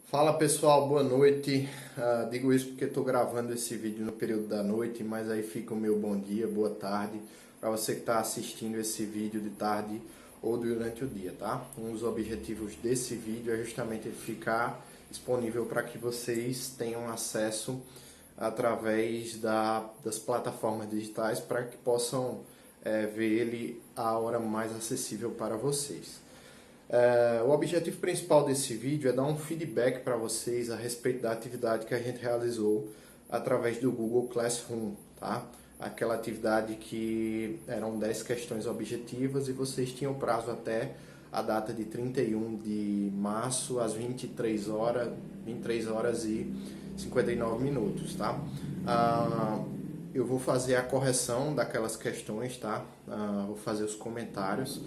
Fala pessoal, boa noite. Digo isso porque estou gravando esse vídeo no período da noite, mas aí fica o meu bom dia, boa tarde para você que está assistindo esse vídeo de tarde ou durante o dia, tá? Um dos objetivos desse vídeo é justamente ficar disponível para que vocês tenham acesso através das plataformas digitais para que possam ver ele a hora mais acessível para vocês. O objetivo principal desse vídeo é dar um feedback para vocês a respeito da atividade que a gente realizou através do Google Classroom, tá? Aquela atividade que eram 10 questões objetivas e vocês tinham prazo até a data de 31 de março às 23 horas e 59 minutos, tá? Eu vou fazer a correção daquelas questões, tá? Vou fazer os comentários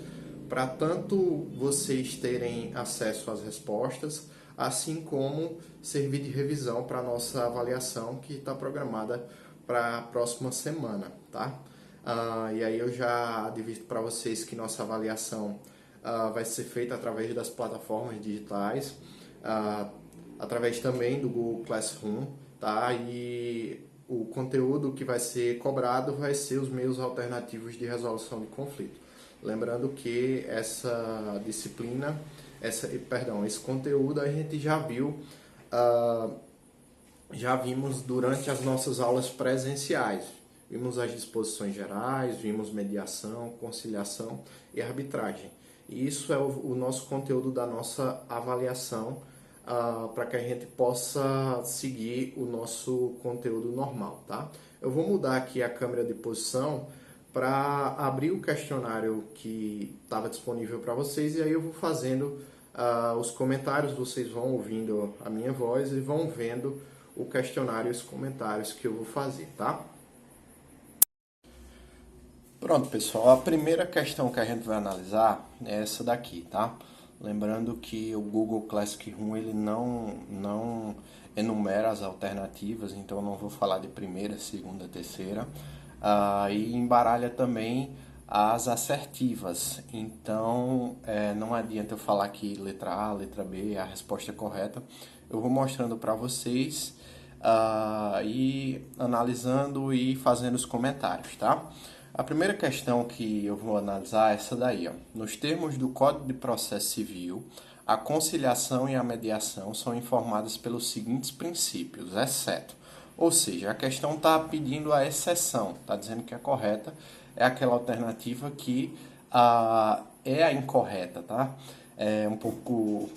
para tanto vocês terem acesso às respostas, assim como servir de revisão para a nossa avaliação que está programada para a próxima semana, tá? E aí eu já advirto para vocês que nossa avaliação vai ser feita através das plataformas digitais, através também do Google Classroom, tá? E o conteúdo que vai ser cobrado vai ser os meios alternativos de resolução de conflito. Lembrando que essa disciplina, esse conteúdo a gente já viu, já vimos durante as nossas aulas presenciais. Vimos as disposições gerais, vimos mediação, conciliação e arbitragem. E isso é o nosso conteúdo da nossa avaliação, para que a gente possa seguir o nosso conteúdo normal, tá? Eu vou mudar aqui a câmera de posição para abrir o questionário que estava disponível para vocês e aí eu vou fazendo os comentários, vocês vão ouvindo a minha voz e vão vendo o questionário e os comentários que eu vou fazer, tá? Pronto, pessoal, a primeira questão que a gente vai analisar é essa daqui, tá? Lembrando que o Google Classroom ele não enumera as alternativas, então eu não vou falar de primeira, segunda, terceira. E embaralha também as assertivas. Então, não adianta eu falar aqui letra A, letra B, a resposta é correta. Eu vou mostrando para vocês e analisando e fazendo os comentários, tá? A primeira questão que eu vou analisar é essa daí, ó. Nos termos do Código de Processo Civil, a conciliação e a mediação são informadas pelos seguintes princípios, exceto. Ou seja, a questão está pedindo a exceção, está dizendo que a correta é aquela alternativa que é a incorreta, tá? É um pouco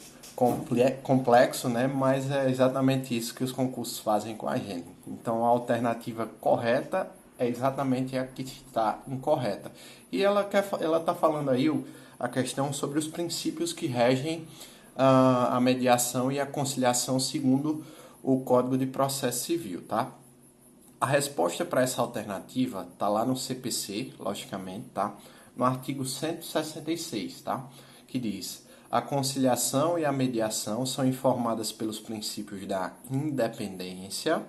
complexo, né? Mas é exatamente isso que os concursos fazem com a gente. Então, a alternativa correta é exatamente a que está incorreta. E ela está falando aí a questão sobre os princípios que regem a mediação e a conciliação segundo o Código de Processo Civil, tá? A resposta para essa alternativa está lá no CPC, logicamente, tá? No artigo 166, tá? Que diz: a conciliação e a mediação são informadas pelos princípios da independência,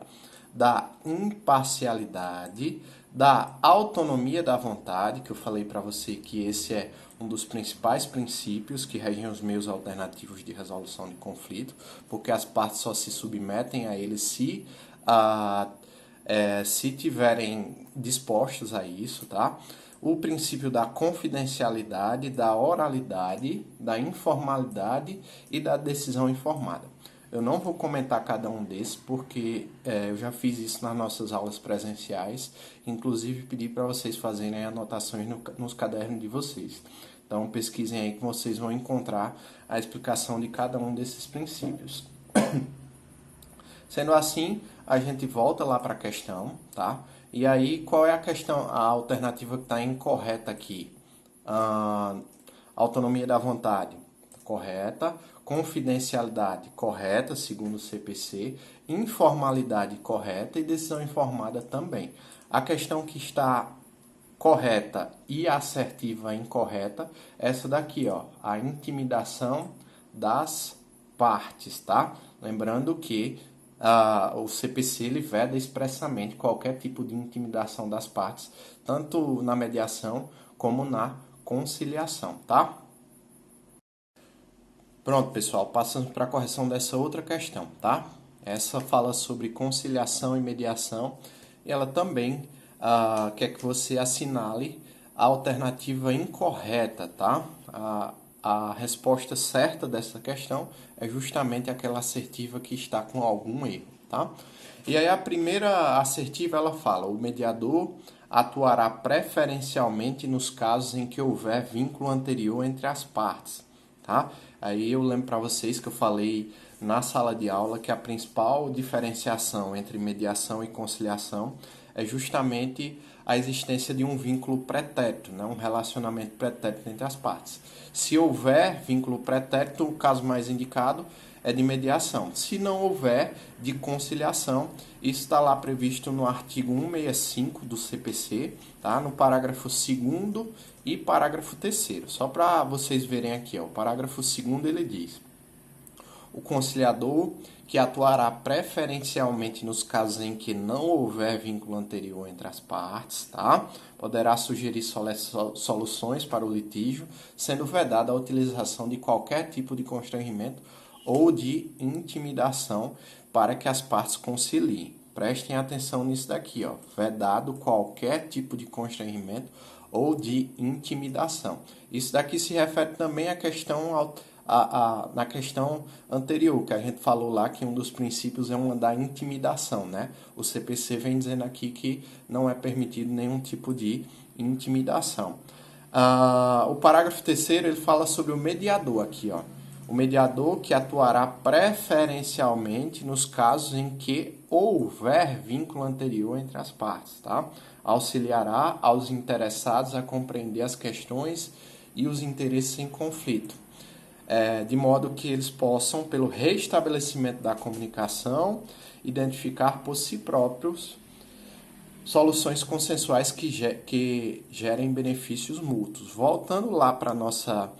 da imparcialidade, da autonomia da vontade, que eu falei para você que esse é um dos principais princípios que regem os meios alternativos de resolução de conflito, porque as partes só se submetem a ele se tiverem dispostos a isso, tá? O princípio da confidencialidade, da oralidade, da informalidade e da decisão informada. Eu não vou comentar cada um desses porque eu já fiz isso nas nossas aulas presenciais, inclusive pedi para vocês fazerem anotações nos cadernos de vocês. Então pesquisem aí que vocês vão encontrar a explicação de cada um desses princípios. Sendo assim, a gente volta lá para a questão, tá? E aí, qual é a questão, a alternativa que está incorreta aqui? Autonomia da vontade, correta. Confidencialidade, correta, segundo o CPC. Informalidade, correta. E decisão informada também. A questão que está correta e assertiva incorreta, essa daqui, ó, a intimidação das partes, tá? Lembrando que o CPC ele veda expressamente qualquer tipo de intimidação das partes, tanto na mediação como na conciliação, tá? Pronto, pessoal, passando para a correção dessa outra questão, tá? Essa fala sobre conciliação e mediação e ela também quer que você assinale a alternativa incorreta, tá? A resposta certa dessa questão é justamente aquela assertiva que está com algum erro, tá? E aí a primeira assertiva ela fala: o mediador atuará preferencialmente nos casos em que houver vínculo anterior entre as partes, tá? Aí eu lembro para vocês que eu falei na sala de aula que a principal diferenciação entre mediação e conciliação é justamente a existência de um vínculo pretérito, né? Um relacionamento pretérito entre as partes. Se houver vínculo pretérito, o caso mais indicado é de mediação. Se não houver, de conciliação. Isso está lá previsto no artigo 165 do CPC, tá? No parágrafo 2º e parágrafo 3º. Só para vocês verem aqui, ó, o parágrafo 2º ele diz: o conciliador, que atuará preferencialmente nos casos em que não houver vínculo anterior entre as partes, tá? Poderá sugerir soluções para o litígio, sendo vedada a utilização de qualquer tipo de constrangimento ou de intimidação para que as partes conciliem. Prestem atenção nisso daqui, ó. Vedado qualquer tipo de constrangimento ou de intimidação. Isso daqui se refere também à questão na questão anterior, que a gente falou lá que um dos princípios é uma da intimidação, né? O CPC vem dizendo aqui que não é permitido nenhum tipo de intimidação. O parágrafo 3º ele fala sobre o mediador aqui, ó. O mediador que atuará preferencialmente nos casos em que houver vínculo anterior entre as partes, tá? Auxiliará aos interessados a compreender as questões e os interesses em conflito, de modo que eles possam, pelo restabelecimento da comunicação, identificar por si próprios soluções consensuais que gerem benefícios mútuos. Voltando lá para a nossa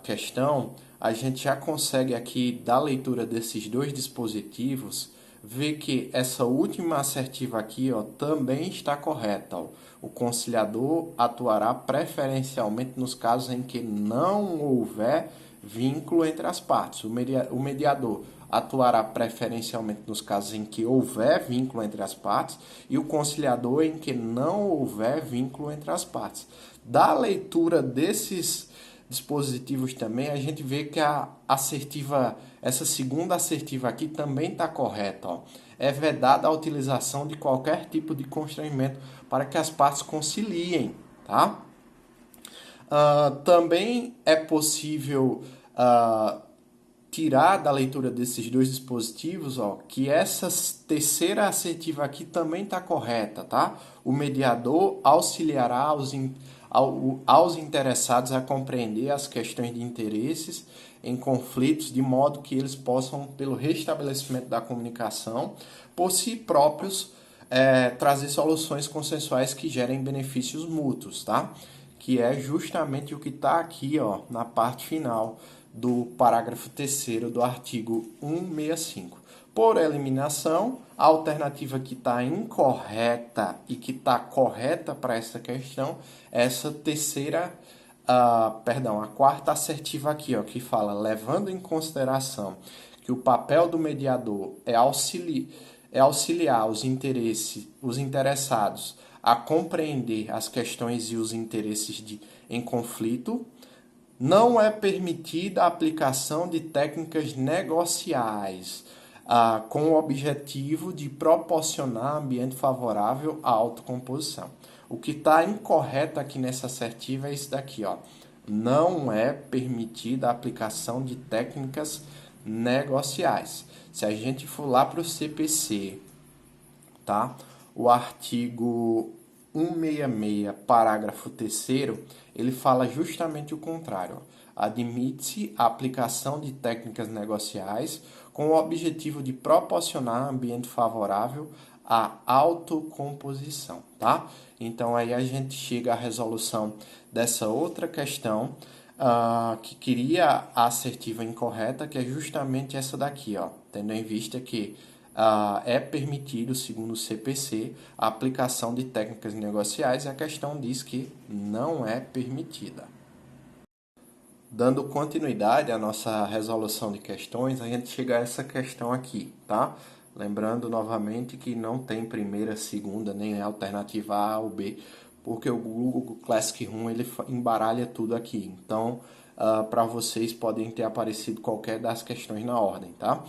questão, a gente já consegue aqui, da leitura desses dois dispositivos, ver que essa última assertiva aqui, ó, também está correta. Ó. O conciliador atuará preferencialmente nos casos em que não houver vínculo entre as partes. O mediador atuará preferencialmente nos casos em que houver vínculo entre as partes e o conciliador em que não houver vínculo entre as partes. Da leitura desses dispositivos também, a gente vê que a assertiva, essa segunda assertiva aqui também está correta. Ó. É vedada a utilização de qualquer tipo de constrangimento para que as partes conciliem, tá? Também é possível tirar da leitura desses dois dispositivos, ó, que essa terceira assertiva aqui também está correta, tá? O mediador auxiliará aos interessados a compreender as questões de interesses em conflitos, de modo que eles possam, pelo restabelecimento da comunicação, por si próprios, trazer soluções consensuais que gerem benefícios mútuos, tá? Que é justamente o que está aqui, ó, na parte final do parágrafo 3º do artigo 165. Por eliminação, a alternativa que está incorreta e que está correta para essa questão é essa terceira, a quarta assertiva aqui, ó, que fala: levando em consideração que o papel do mediador é auxiliar os interessados a compreender as questões e os interesses em conflito, não é permitida a aplicação de técnicas negociais com o objetivo de proporcionar ambiente favorável à autocomposição. O que está incorreto aqui nessa assertiva é isso daqui, ó. Não é permitida a aplicação de técnicas negociais. Se a gente for lá para o CPC, tá? O artigo 166, parágrafo 3º, ele fala justamente o contrário. Admite-se a aplicação de técnicas negociais com o objetivo de proporcionar ambiente favorável à autocomposição, tá? Então, aí a gente chega à resolução dessa outra questão, que queria a assertiva incorreta, que é justamente essa daqui, ó, tendo em vista que é permitido, segundo o CPC, a aplicação de técnicas negociais e a questão diz que não é permitida. dando continuidade à nossa resolução de questões, a gente chega a essa questão aqui, tá? Lembrando novamente que não tem primeira, segunda, nem alternativa A ou B, porque o Google Classic Room ele embaralha tudo aqui. Então, para vocês podem ter aparecido qualquer das questões na ordem, tá?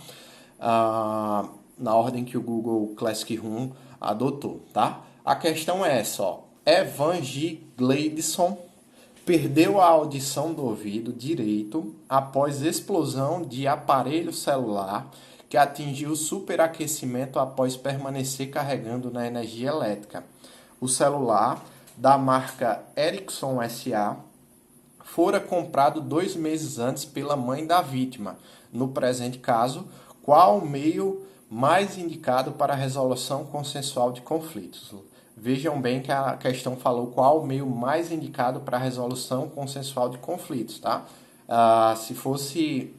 Na ordem que o Google Classic Room adotou, tá? A questão é essa, ó. Evan G. Gleidson perdeu a audição do ouvido direito após explosão de aparelho celular que atingiu superaquecimento após permanecer carregando na energia elétrica. O celular, da marca Ericsson SA, fora comprado 2 meses antes pela mãe da vítima. No presente caso, qual o meio mais indicado para a resolução consensual de conflitos? Vejam bem que a questão falou qual o meio mais indicado para a resolução consensual de conflitos, tá? Se fosse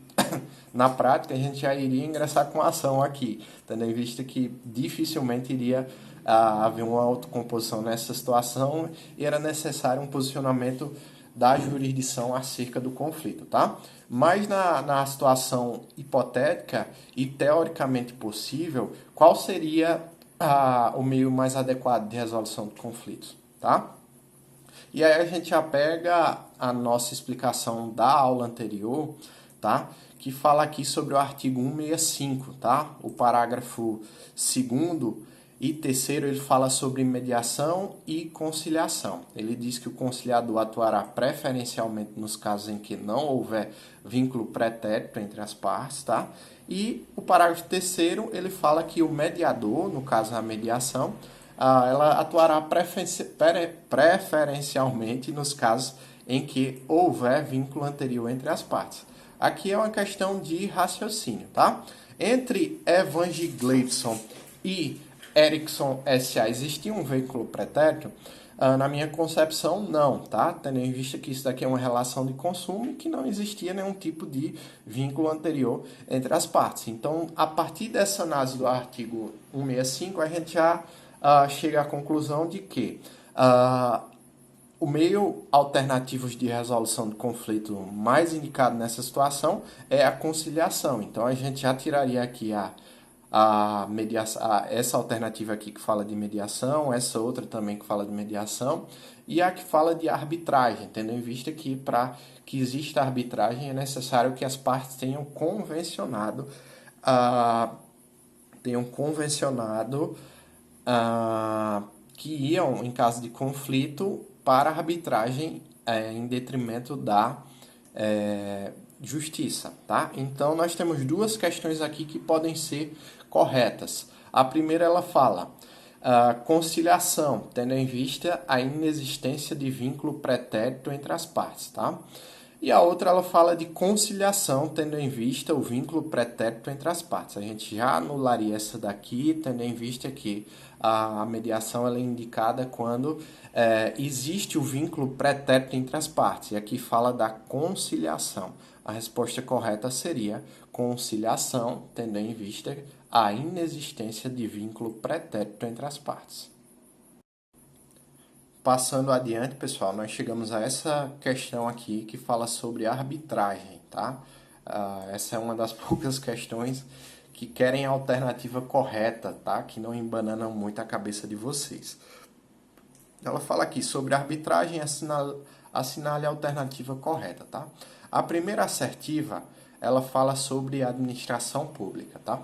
na prática, a gente já iria ingressar com ação aqui, tendo em vista que dificilmente iria haver uma autocomposição nessa situação e era necessário um posicionamento da jurisdição acerca do conflito, tá? Mas na situação hipotética e teoricamente possível, qual seria o meio mais adequado de resolução de conflitos, tá? E aí a gente já pega a nossa explicação da aula anterior, tá? Que fala aqui sobre o artigo 165, tá? O parágrafo 2º e 3º, ele fala sobre mediação e conciliação. Ele diz que o conciliador atuará preferencialmente nos casos em que não houver vínculo pretérito entre as partes, tá? E o parágrafo 3º, ele fala que o mediador, no caso a mediação, ela atuará preferencialmente nos casos em que houver vínculo anterior entre as partes. Aqui é uma questão de raciocínio, tá? Entre Evan G. Gleidson e Ericsson SA, existia um vínculo pretérito? Na minha concepção, não, tá? Tendo em vista que isso daqui é uma relação de consumo e que não existia nenhum tipo de vínculo anterior entre as partes. Então, a partir dessa análise do artigo 165, a gente já chega à conclusão de que o meio alternativo de resolução de conflito mais indicado nessa situação é a conciliação. Então, a gente já tiraria aqui essa alternativa aqui que fala de mediação, essa outra também que fala de mediação, e a que fala de arbitragem, tendo em vista que para que exista arbitragem é necessário que as partes tenham convencionado que iam, em caso de conflito, para a arbitragem em detrimento da justiça, tá? Então, nós temos duas questões aqui que podem ser corretas. A primeira, ela fala conciliação, tendo em vista a inexistência de vínculo pretérito entre as partes, tá? E a outra, ela fala de conciliação, tendo em vista o vínculo pretérito entre as partes. A gente já anularia essa daqui, tendo em vista que a mediação ela é indicada quando existe o vínculo pretérito entre as partes. E aqui fala da conciliação. A resposta correta seria conciliação, tendo em vista a inexistência de vínculo pretérito entre as partes. Passando adiante, pessoal, nós chegamos a essa questão aqui que fala sobre arbitragem, tá? Essa é uma das poucas questões que querem a alternativa correta, tá? Que não embananam muito a cabeça de vocês. Ela fala aqui sobre arbitragem, assinale a alternativa correta, tá? A primeira assertiva, ela fala sobre administração pública, tá?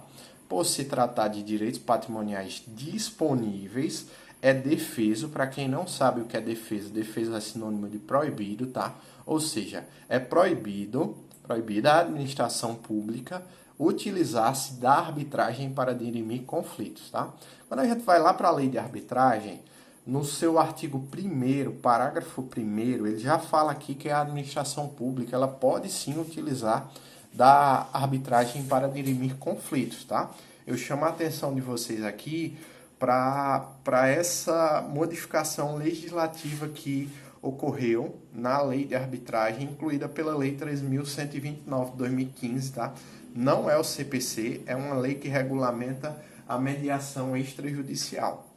Por se tratar de direitos patrimoniais disponíveis, é defeso. Para quem não sabe o que é defesa, defesa é sinônimo de proibido, tá? Ou seja, é proibida a administração pública utilizar-se da arbitragem para dirimir conflitos, tá? Quando a gente vai lá para a lei de arbitragem, no seu artigo 1º, parágrafo 1º, ele já fala aqui que a administração pública ela pode sim utilizar da arbitragem para dirimir conflitos, tá? Eu chamo a atenção de vocês aqui para essa modificação legislativa que ocorreu na lei de arbitragem, incluída pela lei 3.129 de 2015, tá? Não é o CPC, é uma lei que regulamenta a mediação extrajudicial.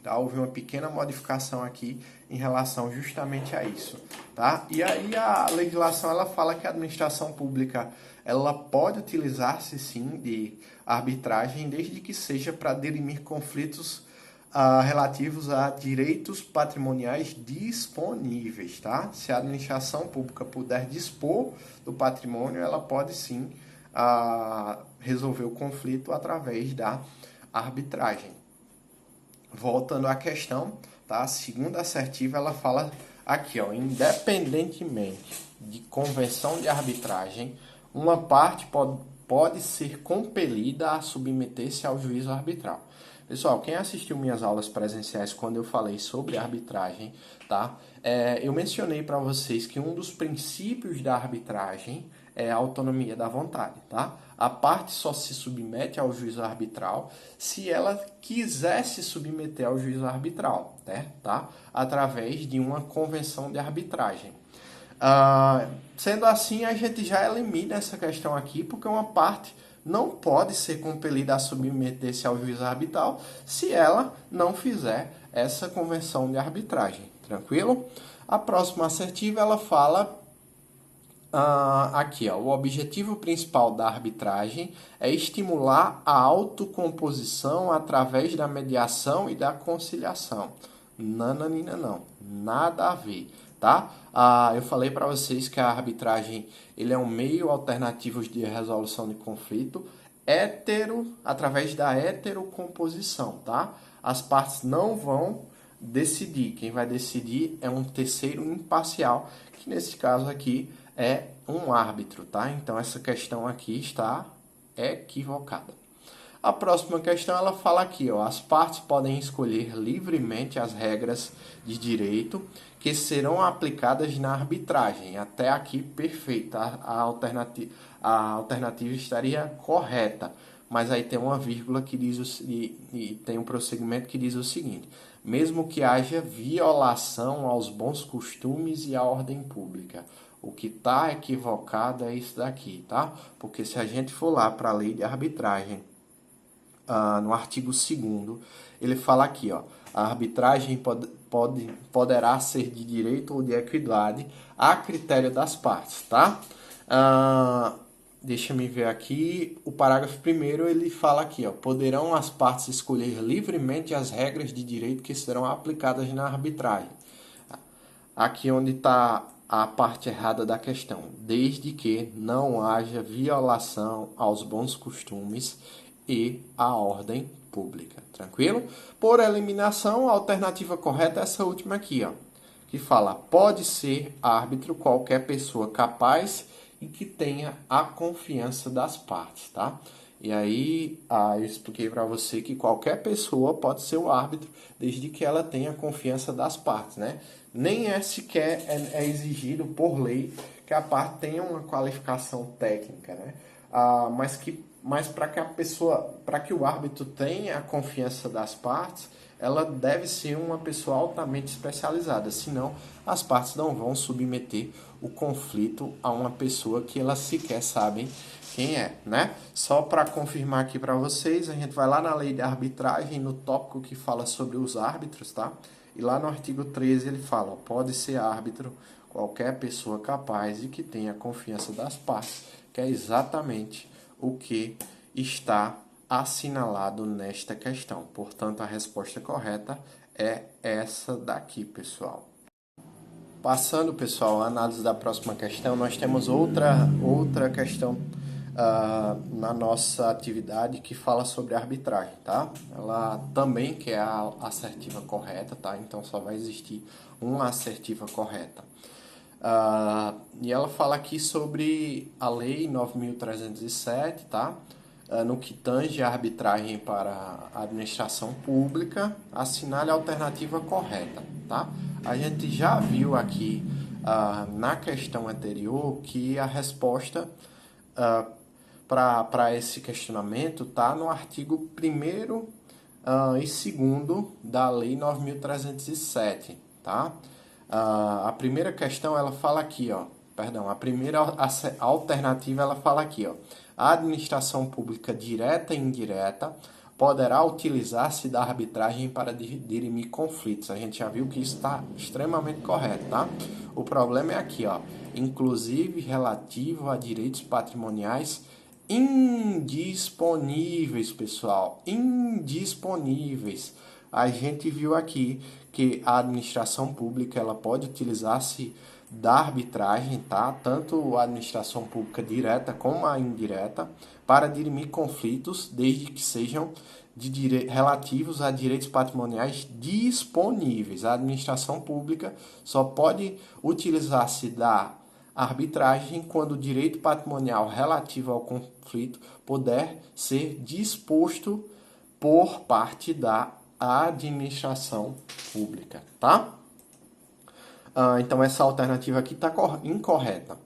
tá? Houve uma pequena modificação aqui em relação justamente a isso, tá? E aí a legislação ela fala que a administração pública ela pode utilizar-se sim de arbitragem desde que seja para dirimir conflitos relativos a direitos patrimoniais disponíveis, tá? Se a administração pública puder dispor do patrimônio, ela pode sim resolver o conflito através da arbitragem. Voltando à questão, tá? A segunda assertiva ela fala aqui, ó, independentemente de convenção de arbitragem, uma parte pode ser compelida a submeter-se ao juízo arbitral. Pessoal, quem assistiu minhas aulas presenciais quando eu falei sobre arbitragem, tá? Eu mencionei para vocês que um dos princípios da arbitragem é a autonomia da vontade, tá? A parte só se submete ao juízo arbitral se ela quiser se submeter ao juízo arbitral, né? Tá? Através de uma convenção de arbitragem. Sendo assim, a gente já elimina essa questão aqui, porque uma parte não pode ser compelida a submeter-se ao juízo arbitral se ela não fizer essa convenção de arbitragem. Tranquilo? A próxima assertiva ela fala aqui, ó, o objetivo principal da arbitragem é estimular a autocomposição através da mediação e da conciliação. Nananina não, nada a ver, tá? Eu falei para vocês que a arbitragem ele é um meio alternativo de resolução de conflito através da heterocomposição, tá? As partes não vão decidir, quem vai decidir é um terceiro imparcial, que nesse caso aqui é um árbitro, tá? Então essa questão aqui está equivocada. A próxima questão ela fala aqui, ó, as partes podem escolher livremente as regras de direito que serão aplicadas na arbitragem. Até aqui perfeita, a alternativa estaria correta, mas aí tem uma vírgula que diz e tem um prosseguimento que diz o seguinte: mesmo que haja violação aos bons costumes e à ordem pública. O que está equivocado é isso daqui, tá? Porque se a gente for lá para a lei de arbitragem, no artigo 2º, ele fala aqui, ó, a arbitragem poderá ser de direito ou de equidade a critério das partes, tá? Deixa me ver aqui, o parágrafo 1º ele fala aqui, ó, poderão as partes escolher livremente as regras de direito que serão aplicadas na arbitragem. Aqui onde está a parte errada da questão, desde que não haja violação aos bons costumes e à ordem pública, tranquilo? Por eliminação, a alternativa correta é essa última aqui, ó, que fala, pode ser árbitro qualquer pessoa capaz e que tenha a confiança das partes, tá? E aí, eu expliquei para você que qualquer pessoa pode ser o árbitro, desde que ela tenha a confiança das partes, né? Nem sequer exigido por lei que a parte tenha uma qualificação técnica, né? Mas para que o árbitro tenha a confiança das partes, ela deve ser uma pessoa altamente especializada, senão as partes não vão submeter o conflito a uma pessoa que elas sequer sabem quem é, né? Só para confirmar aqui para vocês, a gente vai lá na lei de arbitragem, no tópico que fala sobre os árbitros, tá? E lá no artigo 13 ele fala, ó, pode ser árbitro qualquer pessoa capaz e que tenha a confiança das partes, que é exatamente o que está assinalado nesta questão. Portanto, a resposta correta é essa daqui, pessoal. Passando, pessoal, a análise da próxima questão, nós temos outra questão na nossa atividade que fala sobre arbitragem, tá? Ela também quer a assertiva correta, tá? Então só vai existir uma assertiva correta. E ela fala aqui sobre a lei 9.307, tá? No que tange a arbitragem para a administração pública, assinale a alternativa correta, tá? A gente já viu aqui na questão anterior que a resposta para esse questionamento está no artigo 1º e 2º da Lei 9.307, tá? A primeira questão, ela fala aqui, ó, perdão, a primeira alternativa, ela fala aqui, ó, a administração pública direta e indireta poderá utilizar-se da arbitragem para dirimir conflitos. A gente já viu que isso está extremamente correto, tá? O problema é aqui, ó, inclusive relativo a direitos patrimoniais indisponíveis, pessoal, indisponíveis. A gente viu aqui que a administração pública ela pode utilizar-se da arbitragem, tá? Tanto a administração pública direta como a indireta, para dirimir conflitos, desde que sejam relativos a direitos patrimoniais disponíveis. A administração pública só pode utilizar-se da arbitragem quando o direito patrimonial relativo ao conflito puder ser disposto por parte da administração pública, tá? Então essa alternativa aqui está incorreta.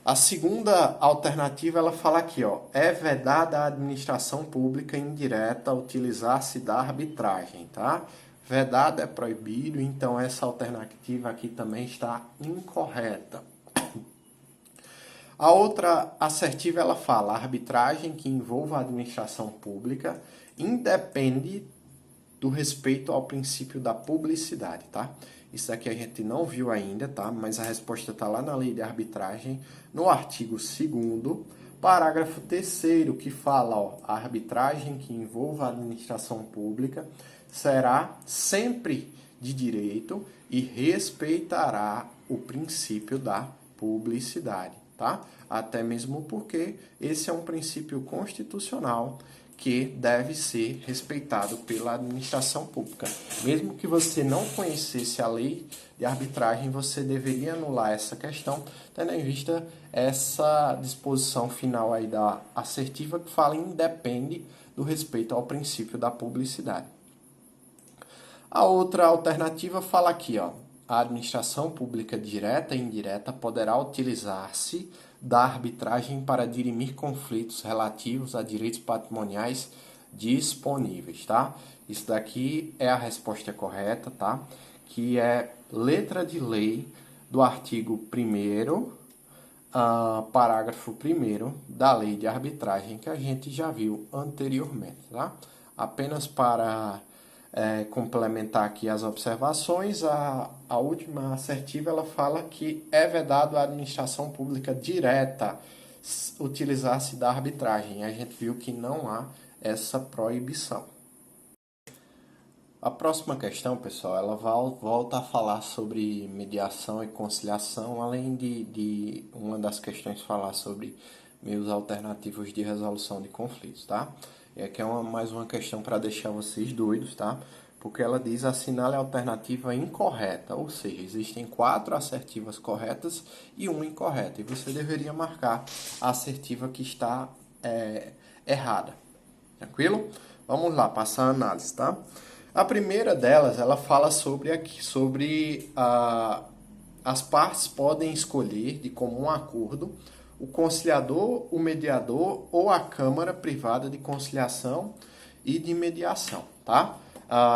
A segunda alternativa, ela fala aqui, ó, é vedada a administração pública indireta utilizar-se da arbitragem, tá? Vedado é proibido, então essa alternativa aqui também está incorreta. A outra assertiva, ela fala, a arbitragem que envolva a administração pública independe do respeito ao princípio da publicidade, tá? Isso aqui a gente não viu ainda, tá? Mas a resposta está lá na lei de arbitragem, no artigo 2º, parágrafo 3º, que fala, ó, a arbitragem que envolva a administração pública será sempre de direito e respeitará o princípio da publicidade, tá? Até mesmo porque esse é um princípio constitucional que deve ser respeitado pela administração pública. Mesmo que você não conhecesse a lei de arbitragem, você deveria anular essa questão, tendo em vista essa disposição final aí da assertiva que fala independe do respeito ao princípio da publicidade. A outra alternativa fala aqui, ó, a administração pública direta e indireta poderá utilizar-se da arbitragem para dirimir conflitos relativos a direitos patrimoniais disponíveis, tá? Isso daqui é a resposta correta, tá? Que é letra de lei do artigo 1º, parágrafo 1º da lei de arbitragem que a gente já viu anteriormente, tá? Apenas para complementar aqui as observações, a última assertiva ela fala que é vedado a administração pública direta utilizar-se da arbitragem. A gente viu que não há essa proibição. A próxima questão, pessoal, ela volta a falar sobre mediação e conciliação, além de uma das questões falar sobre meios alternativos de resolução de conflitos, tá? E aqui é mais uma questão para deixar vocês doidos, tá? Porque ela diz assinale a alternativa incorreta, ou seja, existem 4 assertivas corretas e uma incorreta. E você deveria marcar a assertiva que está errada. Tranquilo? Vamos lá, passar a análise, tá? A primeira delas, ela fala sobre as partes podem escolher de comum acordo o conciliador, o mediador ou a Câmara Privada de Conciliação e de Mediação, tá?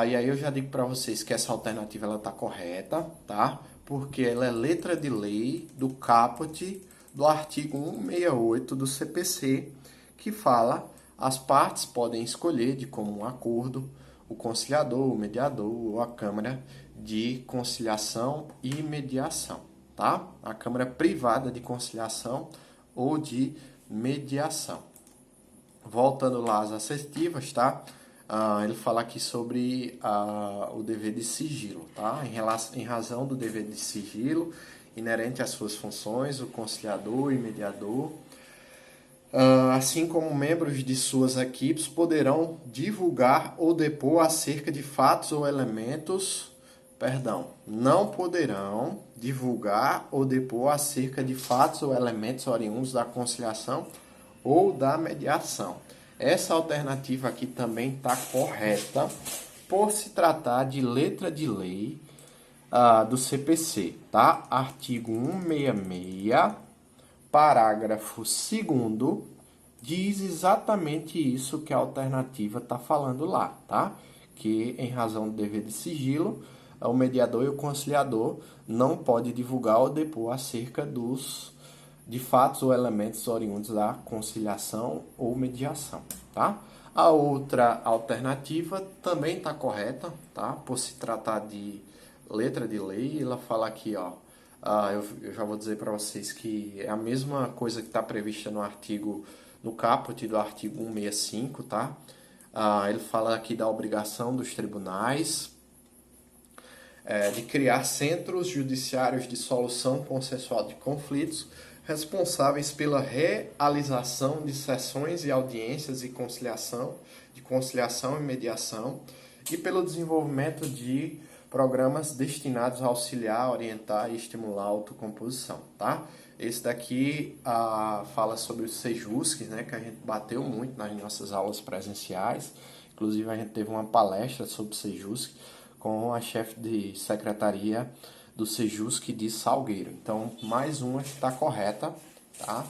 E aí eu já digo para vocês que essa alternativa ela tá correta, tá? Porque ela é letra de lei do caput do artigo 168 do CPC, que fala as partes podem escolher de comum acordo o conciliador, o mediador ou a Câmara de Conciliação e Mediação, tá? A Câmara Privada de Conciliação ou de Mediação. Voltando lá às assertivas, tá? Ele fala aqui sobre o dever de sigilo, tá? Em razão do dever de sigilo inerente às suas funções, o conciliador e mediador, assim como membros de suas equipes, poderão divulgar ou depor acerca de fatos ou elementos, não poderão divulgar ou depor acerca de fatos ou elementos oriundos da conciliação ou da mediação. Essa alternativa aqui também está correta, por se tratar de letra de lei do CPC, tá? Artigo 166, parágrafo 2º, diz exatamente isso que a alternativa está falando lá, tá? Que em razão do dever de sigilo, o mediador e o conciliador não podem divulgar ou depor acerca de fatos ou elementos oriundos da conciliação ou mediação, tá? A outra alternativa também está correta, tá? Por se tratar de letra de lei, ela fala aqui, ó, eu já vou dizer para vocês que é a mesma coisa que está prevista no caput do artigo 165, tá? Ele fala aqui da obrigação dos tribunais de criar centros judiciários de solução consensual de conflitos, responsáveis pela realização de sessões e audiências de conciliação e mediação, e pelo desenvolvimento de programas destinados a auxiliar, orientar e estimular a autocomposição, tá? Esse daqui fala sobre os sejusques, né, que a gente bateu muito nas nossas aulas presenciais. Inclusive, a gente teve uma palestra sobre sejusque com a chefe de secretaria do Sejusc de Salgueiro. Então, mais uma que está correta, tá?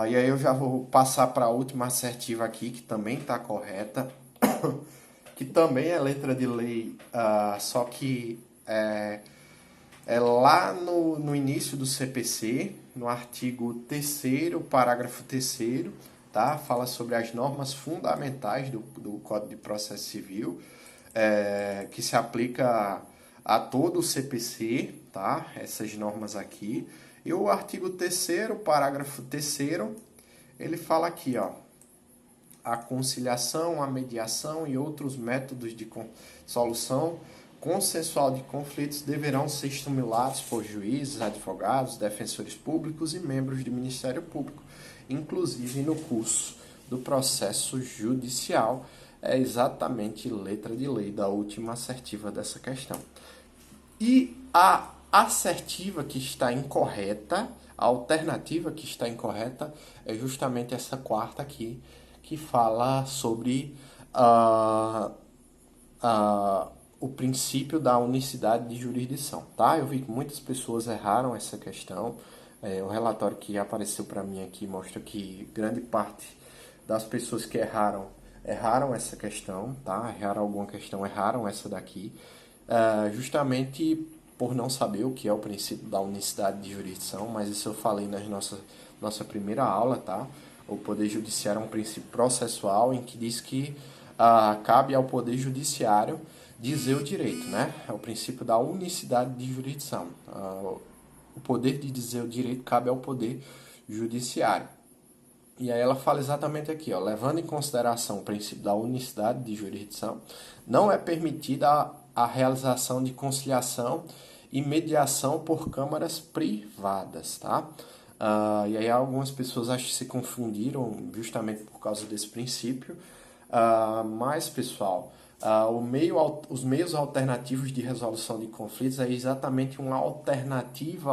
E aí eu já vou passar para a última assertiva aqui, que também está correta, que também é letra de lei, só que é lá no início do CPC, no artigo 3º, parágrafo 3º, tá? Fala sobre as normas fundamentais do Código de Processo Civil, que se aplica a todo o CPC, tá? Essas normas aqui. E o artigo 3º, parágrafo 3º, ele fala aqui, ó, a conciliação, a mediação e outros métodos de solução consensual de conflitos deverão ser estimulados por juízes, advogados, defensores públicos e membros do Ministério Público, inclusive no curso do processo judicial. É exatamente letra de lei da última assertiva dessa questão. E a assertiva que está incorreta, a alternativa que está incorreta, é justamente essa quarta aqui, que fala sobre o princípio da unicidade de jurisdição, tá? Eu vi que muitas pessoas erraram essa questão. O relatório que apareceu para mim aqui mostra que grande parte das pessoas que erraram essa questão, tá? Erraram alguma questão, erraram essa daqui, justamente por não saber o que é o princípio da unicidade de jurisdição, mas isso eu falei na nossa primeira aula, tá? O Poder Judiciário é um princípio processual em que diz que cabe ao Poder Judiciário dizer o direito, né? É o princípio da unicidade de jurisdição. O poder de dizer o direito cabe ao Poder Judiciário. E aí ela fala exatamente aqui, ó, levando em consideração o princípio da unicidade de jurisdição, não é permitida a realização de conciliação e mediação por câmaras privadas, tá? E aí algumas pessoas acho que se confundiram justamente por causa desse princípio, mas pessoal, os meios alternativos de resolução de conflitos é exatamente uma alternativa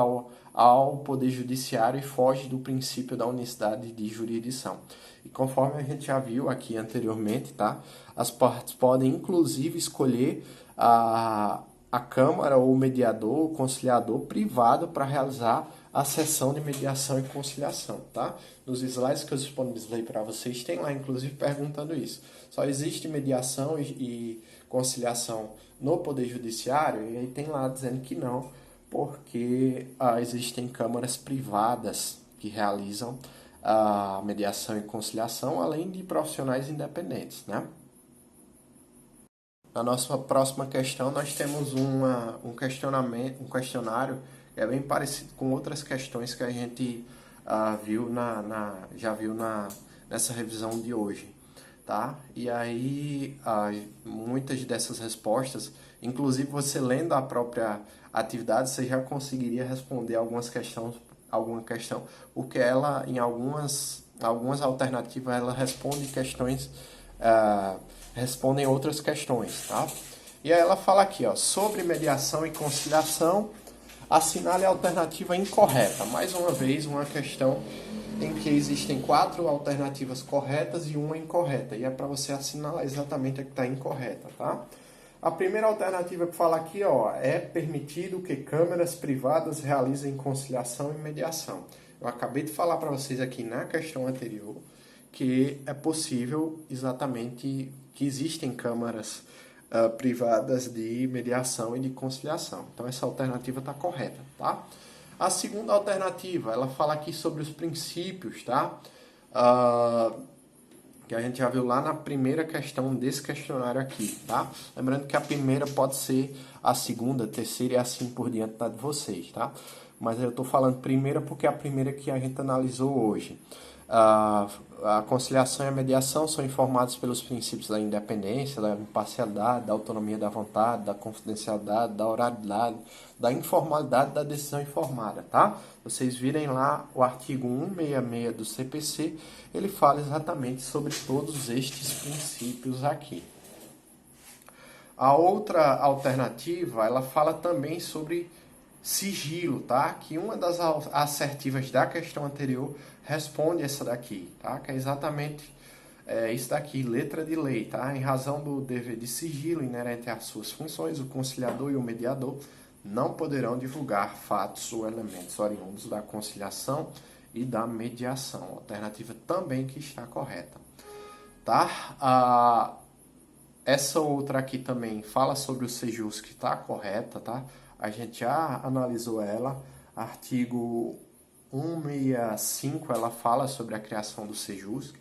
ao Poder Judiciário e foge do princípio da unicidade de jurisdição. E conforme a gente já viu aqui anteriormente, tá? As partes podem inclusive escolher a Câmara ou o mediador, o conciliador privado para realizar a sessão de mediação e conciliação, tá? Nos slides que eu disponibilizei para vocês, tem lá, inclusive, perguntando isso. Só existe mediação e conciliação no Poder Judiciário? E aí tem lá dizendo que não, porque existem câmaras privadas que realizam a mediação e conciliação, além de profissionais independentes, né? Na nossa próxima questão, nós temos um questionário que é bem parecido com outras questões que a gente já viu nessa revisão de hoje, tá? E aí, muitas dessas respostas, inclusive você lendo a própria atividade, você já conseguiria responder alguma questão, porque ela, em algumas alternativas, ela responde questões, respondem outras questões, tá? E aí ela fala aqui, ó, sobre mediação e conciliação, assinale a alternativa incorreta. Mais uma vez, uma questão em que existem 4 alternativas corretas e uma incorreta. E é para você assinalar exatamente a que está incorreta, tá? A primeira alternativa que fala aqui, ó, é permitido que câmaras privadas realizem conciliação e mediação. Eu acabei de falar para vocês aqui na questão anterior que é possível exatamente que existem câmaras privadas de mediação e de conciliação. Então, essa alternativa está correta, tá? A segunda alternativa, ela fala aqui sobre os princípios, tá? que a gente já viu lá na primeira questão desse questionário aqui, tá? Lembrando que a primeira pode ser a segunda, a terceira e assim por diante da de vocês, tá? Mas eu estou falando primeira porque é a primeira que a gente analisou hoje. A conciliação e a mediação são informados pelos princípios da independência, da imparcialidade, da autonomia da vontade, da confidencialidade, da oralidade, da informalidade da decisão informada, tá? Vocês virem lá o artigo 166 do CPC, ele fala exatamente sobre todos estes princípios aqui. A outra alternativa, ela fala também sobre sigilo, tá? Que uma das assertivas da questão anterior responde essa daqui, tá? Que é exatamente isso daqui, letra de lei, tá? Em razão do dever de sigilo inerente às suas funções, o conciliador e o mediador não poderão divulgar fatos ou elementos oriundos da conciliação e da mediação. Alternativa também que está correta, tá? Essa outra aqui também fala sobre o sejus, que está correta, tá? A gente já analisou ela. Artigo 165, ela fala sobre a criação do sejus.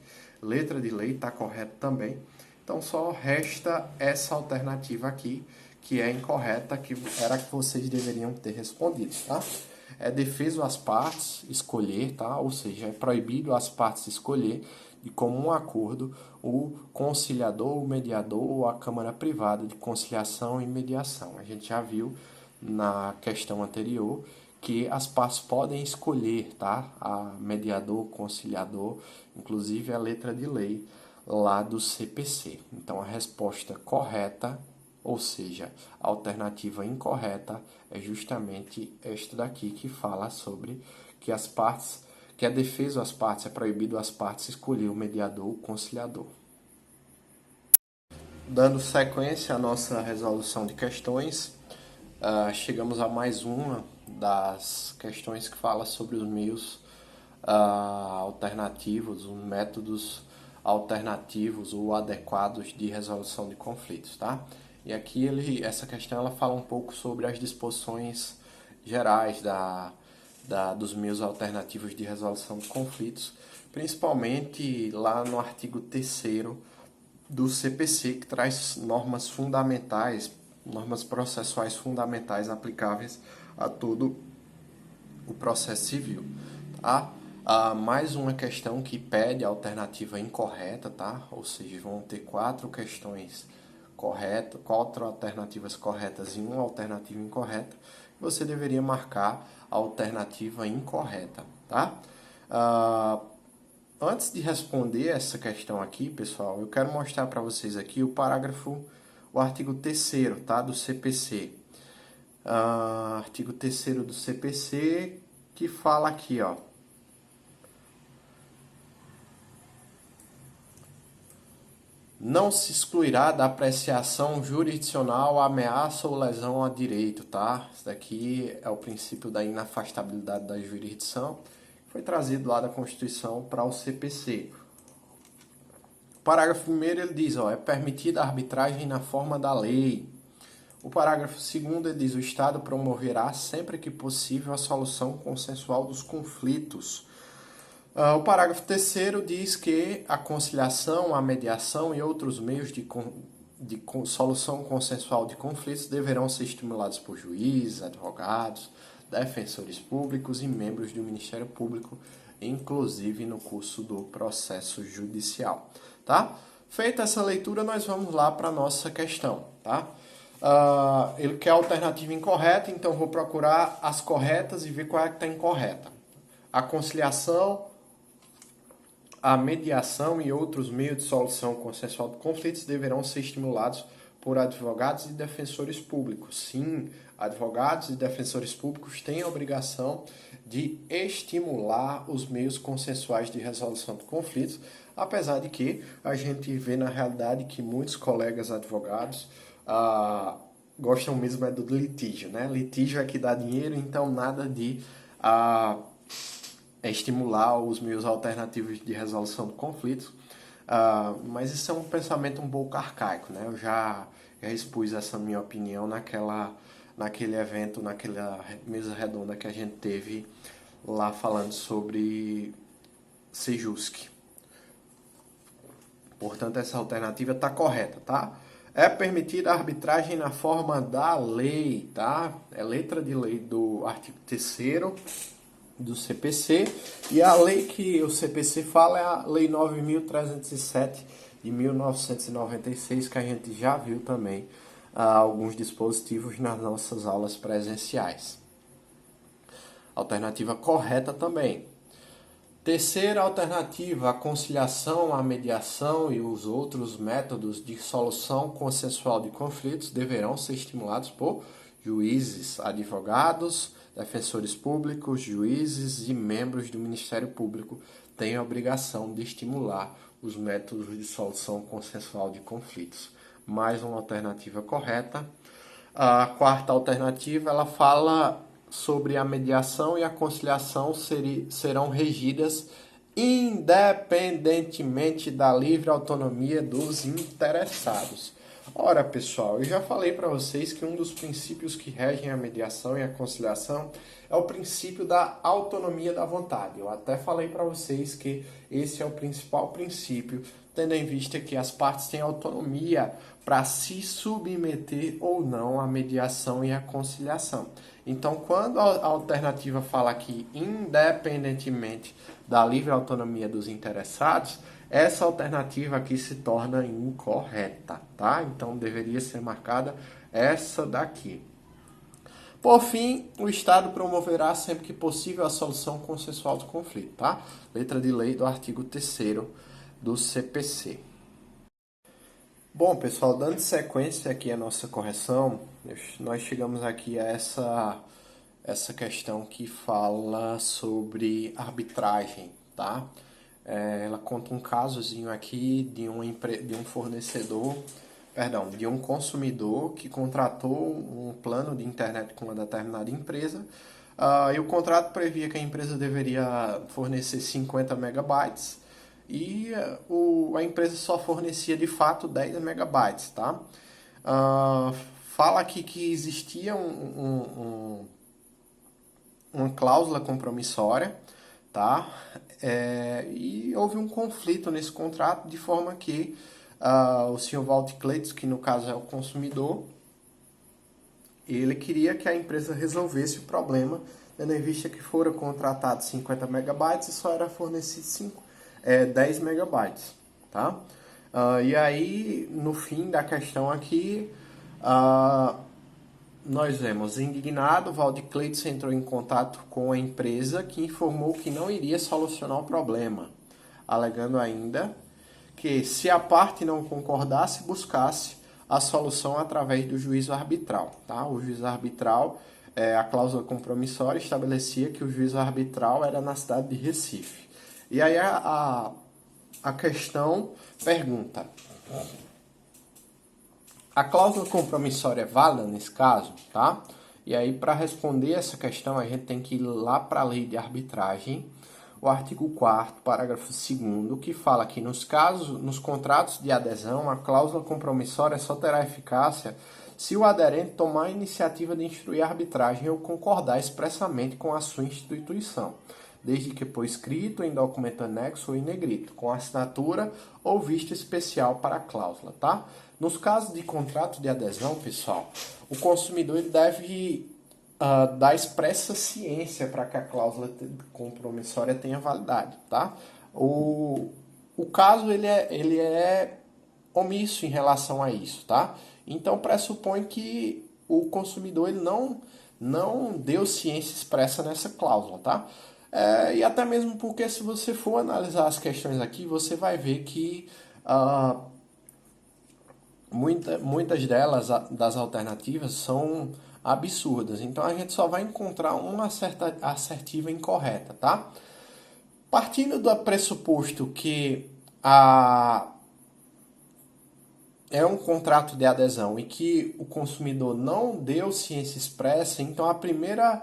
Letra de lei está correta também. Então só resta essa alternativa aqui, que é incorreta, que era que vocês deveriam ter respondido, tá? É defeso às partes escolher, tá? Ou seja, é proibido às partes escolher de comum acordo o conciliador, o mediador ou a Câmara Privada de Conciliação e Mediação. A gente já viu na questão anterior que as partes podem escolher, tá? A mediador, o conciliador, inclusive a letra de lei lá do CPC. Então a resposta correta, ou seja, a alternativa incorreta, é justamente esta daqui que fala sobre que as partes, que é defeso às partes, é proibido às partes escolher o mediador, o conciliador. Dando sequência à nossa resolução de questões, chegamos a mais uma das questões que fala sobre os meios alternativos, os métodos alternativos ou adequados de resolução de conflitos, tá? E aqui essa questão ela fala um pouco sobre as disposições gerais dos meios alternativos de resolução de conflitos, principalmente lá no artigo 3º do CPC, que traz normas fundamentais, normas processuais fundamentais aplicáveis a todo o processo civil, tá? Mais uma questão que pede a alternativa incorreta, tá? Ou seja, vão ter 4 questões corretas, 4 alternativas corretas e uma alternativa incorreta. Você deveria marcar a alternativa incorreta, tá? Antes de responder essa questão aqui, pessoal, eu quero mostrar para vocês aqui o artigo 3º, tá? Do CPC. Artigo 3º do CPC, que fala aqui, ó. Não se excluirá da apreciação jurisdicional a ameaça ou lesão a direito, tá? Isso daqui é o princípio da inafastabilidade da jurisdição, que foi trazido lá da Constituição para o CPC. O parágrafo 1º ele diz, ó, é permitida a arbitragem na forma da lei. O parágrafo 2º ele diz, o Estado promoverá sempre que possível a solução consensual dos conflitos. O parágrafo 3º diz que a conciliação, a mediação e outros meios de solução consensual de conflitos deverão ser estimulados por juízes, advogados, defensores públicos e membros do Ministério Público, inclusive no curso do processo judicial, tá? Feita essa leitura, nós vamos lá para a nossa questão, tá? Ele quer a alternativa incorreta, então vou procurar as corretas e ver qual é que está incorreta. A conciliação, a mediação e outros meios de solução consensual de conflitos deverão ser estimulados por advogados e defensores públicos. Sim, advogados e defensores públicos têm a obrigação de estimular os meios consensuais de resolução de conflitos, apesar de que a gente vê na realidade que muitos colegas advogados gostam mesmo do litígio, né? Litígio é que dá dinheiro, então nada de estimular os meios alternativos de resolução de conflitos, mas isso é um pensamento um pouco arcaico, né? Eu já expus essa minha opinião naquele evento, naquela mesa redonda que a gente teve lá falando sobre Sejusc. Portanto, essa alternativa está correta, tá? É permitida a arbitragem na forma da lei, tá? É letra de lei do artigo 3º do CPC, e a lei que o CPC fala é a Lei 9.307 de 1996, que a gente já viu também alguns dispositivos nas nossas aulas presenciais. Alternativa correta também. Terceira alternativa, a conciliação, a mediação e os outros métodos de solução consensual de conflitos deverão ser estimulados por juízes, advogados, defensores públicos, juízes e membros do Ministério Público têm a obrigação de estimular os métodos de solução consensual de conflitos. Mais uma alternativa correta. A quarta alternativa, ela fala sobre a mediação e a conciliação serão regidas independentemente da livre autonomia dos interessados. Ora, pessoal, eu já falei para vocês que um dos princípios que regem a mediação e a conciliação é o princípio da autonomia da vontade. Eu até falei para vocês que esse é o principal princípio, tendo em vista que as partes têm autonomia para se submeter ou não à mediação e à conciliação. Então, quando a alternativa fala aqui, independentemente da livre autonomia dos interessados, essa alternativa aqui se torna incorreta, tá? Então, deveria ser marcada essa daqui. Por fim, o Estado promoverá sempre que possível a solução consensual do conflito, tá? Letra de lei do artigo 3º do CPC. Bom, pessoal, dando sequência aqui à nossa correção, nós chegamos aqui a essa questão que fala sobre arbitragem, tá? Ela conta um casozinho aqui de um consumidor que contratou um plano de internet com uma determinada empresa, e o contrato previa que a empresa deveria fornecer 50 megabytes e a empresa só fornecia de fato 10 megabytes, tá? Fala aqui que existia uma cláusula compromissória, tá? E houve um conflito nesse contrato, de forma que o Sr. Walter Kleitz, que no caso é o consumidor, ele queria que a empresa resolvesse o problema, tendo em vista que fora contratado 50 megabytes e só era fornecido 10 megabytes, tá? E aí, no fim da questão aqui, nós vemos, indignado, Walter Kleitz entrou em contato com a empresa, que informou que não iria solucionar o problema, alegando ainda que, se a parte não concordasse, buscasse a solução através do juízo arbitral, tá? O juízo arbitral, a cláusula compromissória estabelecia que o juízo arbitral era na cidade de Recife. E aí a questão pergunta: a cláusula compromissória é válida nesse caso, tá? E aí, para responder essa questão, a gente tem que ir lá para a lei de arbitragem, o artigo 4º, parágrafo 2º, que fala que nos contratos de adesão, a cláusula compromissória só terá eficácia se o aderente tomar a iniciativa de instruir a arbitragem ou concordar expressamente com a sua instituição, desde que por escrito, em documento anexo ou em negrito, com assinatura ou vista especial para a cláusula, tá? Nos casos de contrato de adesão, pessoal, o consumidor ele deve dar expressa ciência para que a cláusula compromissória tenha validade, tá? O caso ele é omisso em relação a isso, tá? Então pressupõe que o consumidor ele não deu ciência expressa nessa cláusula, tá? E até mesmo porque, se você for analisar as questões aqui, você vai ver que muitas delas, das alternativas, são absurdas. Então, a gente só vai encontrar uma assertiva incorreta, tá? Partindo do pressuposto que é um contrato de adesão e que o consumidor não deu ciência expressa, então a primeira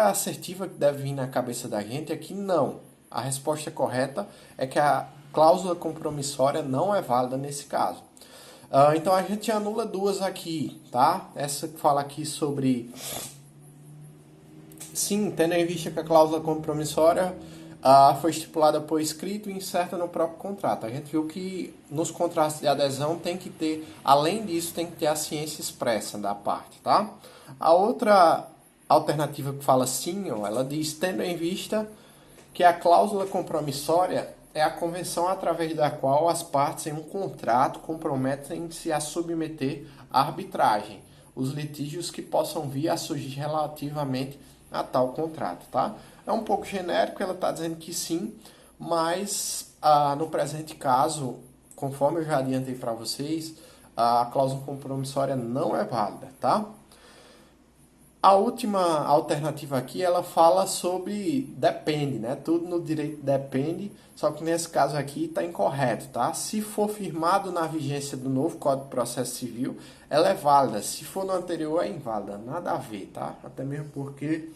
assertiva que deve vir na cabeça da gente é que não. A resposta correta é que a cláusula compromissória não é válida nesse caso. Então a gente anula duas aqui, tá? Essa que fala aqui sobre... Sim, tendo em vista que a cláusula compromissória foi estipulada por escrito e incerta no próprio contrato. A gente viu que nos contratos de adesão tem que ter, além disso, tem que ter a ciência expressa da parte, tá? A outra alternativa que fala sim, ó, ela diz, tendo em vista que a cláusula compromissória é a convenção através da qual as partes em um contrato comprometem-se a submeter à arbitragem os litígios que possam vir a surgir relativamente a tal contrato, tá? É um pouco genérico, ela está dizendo que sim, mas no presente caso, conforme eu já adiantei para vocês, a cláusula compromissória não é válida, tá? A última alternativa aqui, ela fala sobre depende, né? Tudo no direito depende, só que nesse caso aqui está incorreto, tá? Se for firmado na vigência do novo Código de Processo Civil, ela é válida. Se for no anterior, é inválida. Nada a ver, tá? Até mesmo porque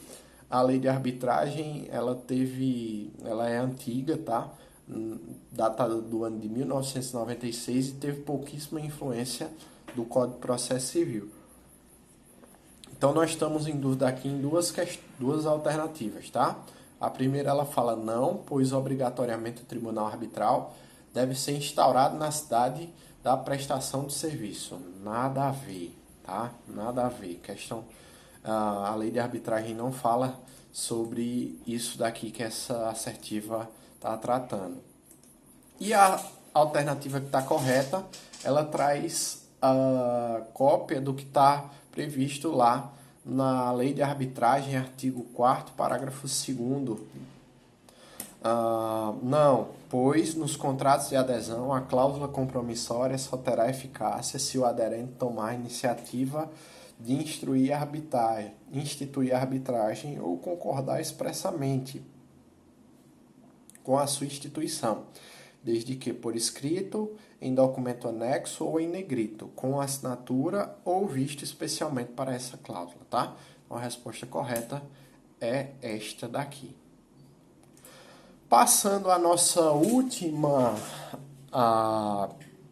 a lei de arbitragem, ela é antiga, tá? Datada do ano de 1996 e teve pouquíssima influência do Código de Processo Civil. Então, nós estamos em dúvida aqui em duas alternativas, tá? A primeira, ela fala não, pois obrigatoriamente o tribunal arbitral deve ser instaurado na cidade da prestação de serviço. Nada a ver, tá? Nada a ver. A lei de arbitragem não fala sobre isso daqui que essa assertiva está tratando. E a alternativa que está correta, ela traz a cópia do que está previsto lá na Lei de Arbitragem, artigo 4º, parágrafo 2º. Não, pois nos contratos de adesão a cláusula compromissória só terá eficácia se o aderente tomar a iniciativa de instituir a arbitragem ou concordar expressamente com a sua instituição, desde que por escrito, em documento anexo ou em negrito, com assinatura ou visto especialmente para essa cláusula, tá? Então, a resposta correta é esta daqui. Passando a nossa última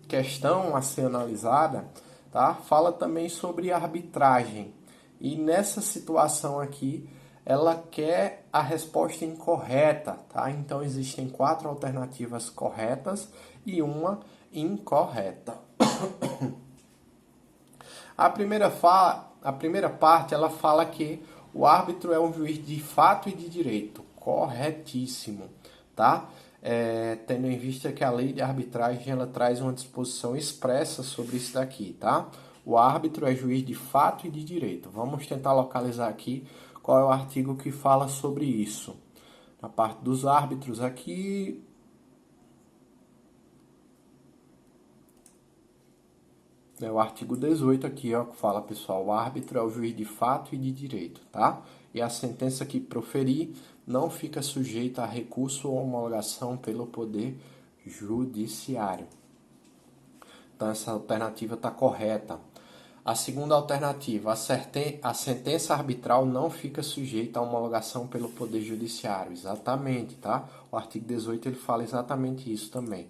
questão a ser analisada, tá? Fala também sobre arbitragem. E nessa situação aqui, ela quer a resposta incorreta, tá? Então, existem 4 alternativas corretas e uma incorreta. A primeira parte, ela fala que o árbitro é um juiz de fato e de direito. Corretíssimo, tá? Tendo em vista que a lei de arbitragem, ela traz uma disposição expressa sobre isso daqui, tá? O árbitro é juiz de fato e de direito. Vamos tentar localizar aqui qual é o artigo que fala sobre isso. Na parte dos árbitros aqui, é o artigo 18 aqui, ó, que fala, pessoal, o árbitro é o juiz de fato e de direito, tá? E a sentença que proferir não fica sujeita a recurso ou homologação pelo Poder Judiciário. Então, essa alternativa está correta. A segunda alternativa, a sentença arbitral não fica sujeita a homologação pelo Poder Judiciário. Exatamente, tá? O artigo 18 ele fala exatamente isso também.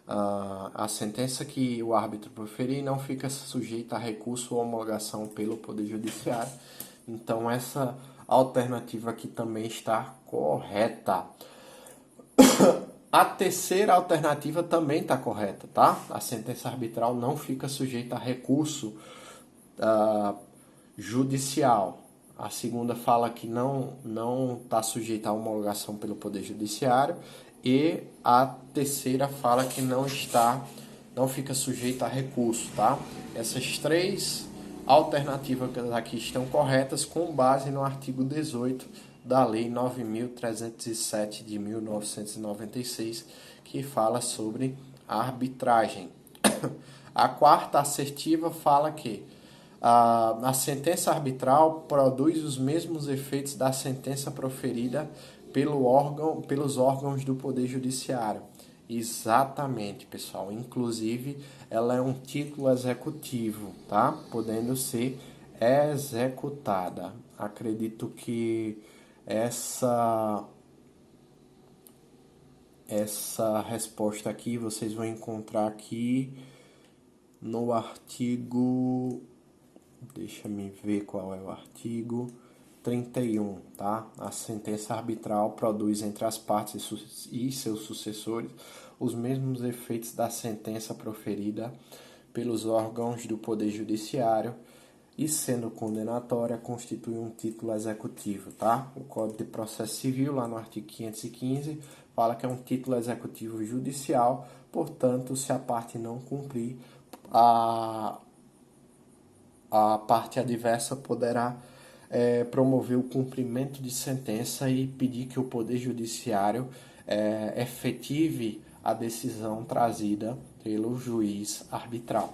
A sentença que o árbitro proferir não fica sujeita a recurso ou homologação pelo Poder Judiciário. Então, essa alternativa aqui também está correta. A terceira alternativa também está correta, tá? A sentença arbitral não fica sujeita a recurso judicial. A segunda fala que não está sujeita a homologação pelo Poder Judiciário. E a terceira fala que não fica sujeita a recurso, tá? Essas 3 alternativas aqui estão corretas com base no artigo 18 da Lei 9.307 de 1996, que fala sobre arbitragem. A quarta assertiva fala que a sentença arbitral produz os mesmos efeitos da sentença proferida pelos órgãos do Poder Judiciário. Exatamente, pessoal. Inclusive, ela é um título executivo, tá? Podendo ser executada. Acredito que essa resposta aqui vocês vão encontrar aqui no artigo. Deixa me ver qual é o artigo. 31, tá? A sentença arbitral produz entre as partes e seus sucessores os mesmos efeitos da sentença proferida pelos órgãos do Poder Judiciário e, sendo condenatória, constitui um título executivo, tá? O Código de Processo Civil, lá no artigo 515, fala que é um título executivo judicial, portanto, se a parte não cumprir, a parte adversa poderá promover o cumprimento de sentença e pedir que o Poder Judiciário efetive a decisão trazida pelo juiz arbitral.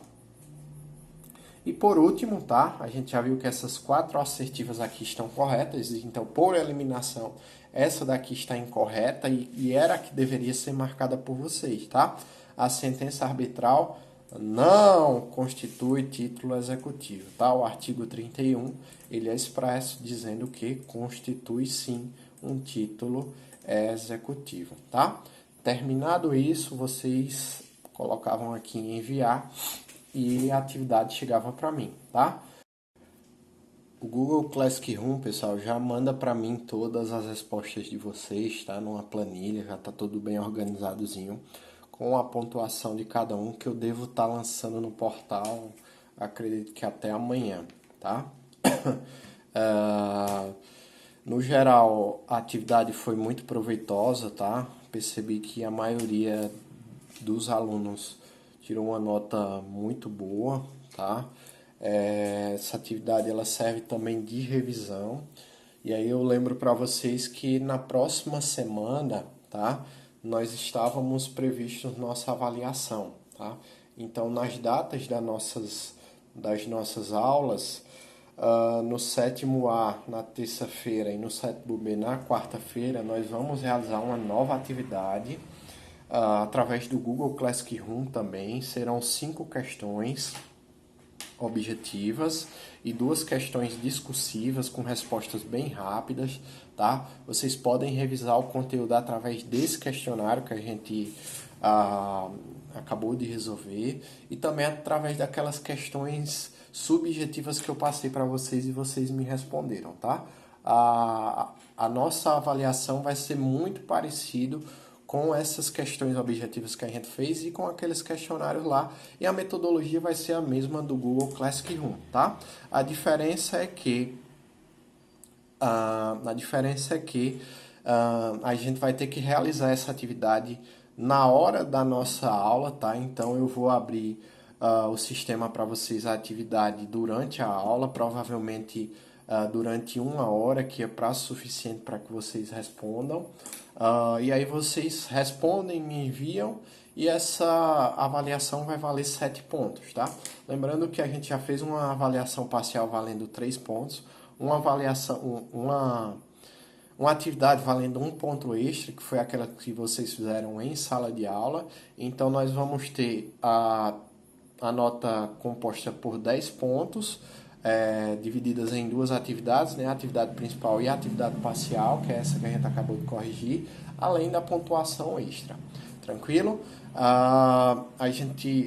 E por último, tá? A gente já viu que essas 4 assertivas aqui estão corretas, então por eliminação, essa daqui está incorreta e era a que deveria ser marcada por vocês, tá? A sentença arbitral não constitui título executivo, tá? O artigo 31, ele é expresso dizendo que constitui sim um título executivo, tá? Terminado isso, vocês colocavam aqui em enviar e a atividade chegava para mim, tá? O Google Classroom, pessoal, já manda para mim todas as respostas de vocês, tá? Numa planilha, já tá tudo bem organizadozinho, com a pontuação de cada um que eu devo estar lançando no portal, acredito que até amanhã, tá? No geral, a atividade foi muito proveitosa, tá? Percebi que a maioria dos alunos tirou uma nota muito boa, tá? Essa atividade ela serve também de revisão. E aí eu lembro para vocês que na próxima semana, tá? Nós estávamos previstos nossa avaliação, tá? Então, nas datas das nossas aulas, no 7º A, na terça-feira, e no 7º B, na quarta-feira, nós vamos realizar uma nova atividade através do Google Classroom também. Serão 5 questões objetivas e 2 questões discursivas com respostas bem rápidas, tá? Vocês podem revisar o conteúdo através desse questionário que a gente acabou de resolver e também através daquelas questões subjetivas que eu passei para vocês e vocês me responderam, tá? A nossa avaliação vai ser muito parecido com essas questões objetivas que a gente fez e com aqueles questionários lá, e a metodologia vai ser a mesma do Google Classroom, tá? A diferença é que a gente vai ter que realizar essa atividade na hora da nossa aula, tá? Então eu vou abrir o sistema para vocês, a atividade durante a aula, provavelmente durante 1 hora, que é prazo suficiente para que vocês respondam. E aí vocês respondem, me enviam e essa avaliação vai valer 7 pontos, tá? Lembrando que a gente já fez uma avaliação parcial valendo 3 pontos, uma atividade valendo 1 ponto extra, que foi aquela que vocês fizeram em sala de aula. Então nós vamos ter a nota composta por 10 pontos, divididas em 2 atividades, né? A atividade principal e a atividade parcial, que é essa que a gente acabou de corrigir, além da pontuação extra. Tranquilo?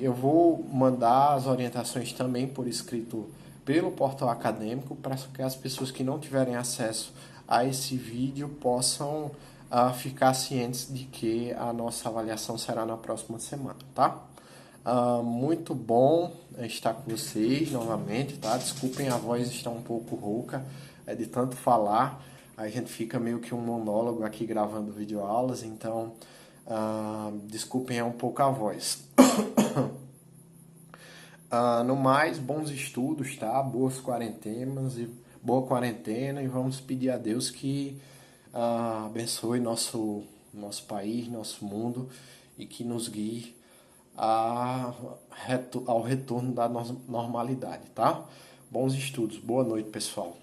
Eu vou mandar as orientações também por escrito pelo portal acadêmico, para que as pessoas que não tiverem acesso a esse vídeo possam ficar cientes de que a nossa avaliação será na próxima semana, tá? Muito bom estar com vocês novamente, tá? Desculpem, a voz está um pouco rouca, de tanto falar, a gente fica meio que um monólogo aqui gravando videoaulas, então desculpem, é um pouco a voz. No mais, bons estudos, tá? Boa quarentena, e vamos pedir a Deus que abençoe nosso país, nosso mundo, e que nos guie ao retorno da normalidade, tá? Bons estudos, boa noite, pessoal.